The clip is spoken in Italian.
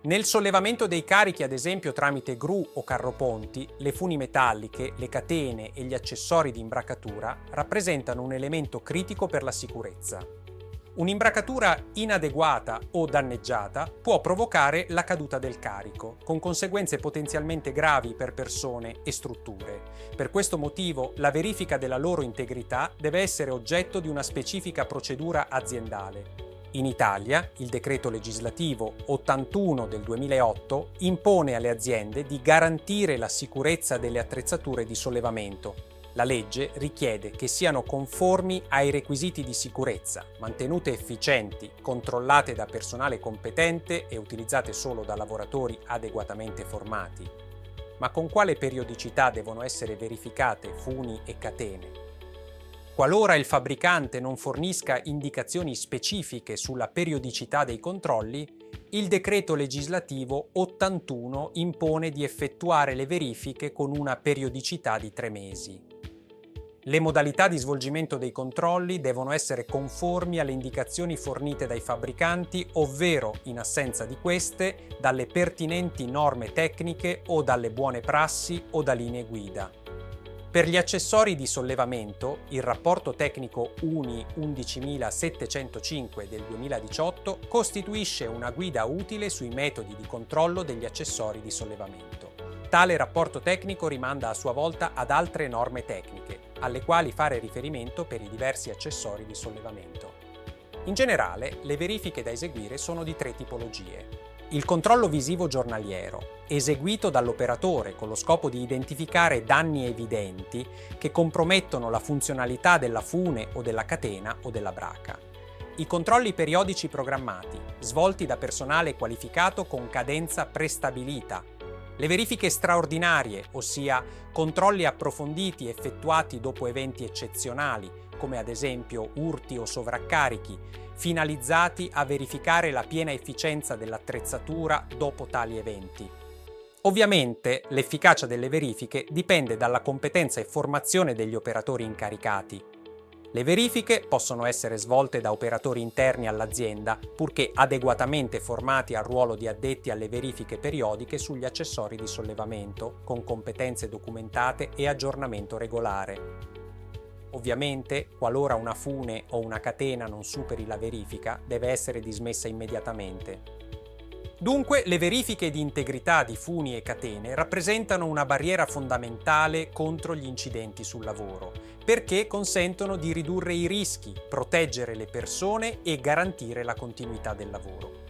Nel sollevamento dei carichi, ad esempio tramite gru o carroponti, le funi metalliche, le catene e gli accessori di imbracatura rappresentano un elemento critico per la sicurezza. Un'imbracatura inadeguata o danneggiata può provocare la caduta del carico, con conseguenze potenzialmente gravi per persone e strutture. Per questo motivo, la verifica della loro integrità deve essere oggetto di una specifica procedura aziendale. In Italia, il decreto legislativo 81 del 2008 impone alle aziende di garantire la sicurezza delle attrezzature di sollevamento. La legge richiede che siano conformi ai requisiti di sicurezza, mantenute efficienti, controllate da personale competente e utilizzate solo da lavoratori adeguatamente formati. Ma con quale periodicità devono essere verificate funi e catene? Qualora il fabbricante non fornisca indicazioni specifiche sulla periodicità dei controlli, il decreto legislativo 81 impone di effettuare le verifiche con una periodicità di 3 mesi. Le modalità di svolgimento dei controlli devono essere conformi alle indicazioni fornite dai fabbricanti, ovvero, in assenza di queste, dalle pertinenti norme tecniche o dalle buone prassi o da linee guida. Per gli accessori di sollevamento, il rapporto tecnico UNI 11705 del 2018 costituisce una guida utile sui metodi di controllo degli accessori di sollevamento. Tale rapporto tecnico rimanda a sua volta ad altre norme tecniche, alle quali fare riferimento per i diversi accessori di sollevamento. In generale, le verifiche da eseguire sono di 3 tipologie. Il controllo visivo giornaliero, eseguito dall'operatore con lo scopo di identificare danni evidenti che compromettono la funzionalità della fune o della catena o della braca. I controlli periodici programmati, svolti da personale qualificato con cadenza prestabilita. Le verifiche straordinarie, ossia controlli approfonditi effettuati dopo eventi eccezionali, come ad esempio urti o sovraccarichi, finalizzati a verificare la piena efficienza dell'attrezzatura dopo tali eventi. Ovviamente l'efficacia delle verifiche dipende dalla competenza e formazione degli operatori incaricati. Le verifiche possono essere svolte da operatori interni all'azienda, purché adeguatamente formati al ruolo di addetti alle verifiche periodiche sugli accessori di sollevamento, con competenze documentate e aggiornamento regolare. Ovviamente, qualora una fune o una catena non superi la verifica, deve essere dismessa immediatamente. Dunque, le verifiche di integrità di funi e catene rappresentano una barriera fondamentale contro gli incidenti sul lavoro, perché consentono di ridurre i rischi, proteggere le persone e garantire la continuità del lavoro.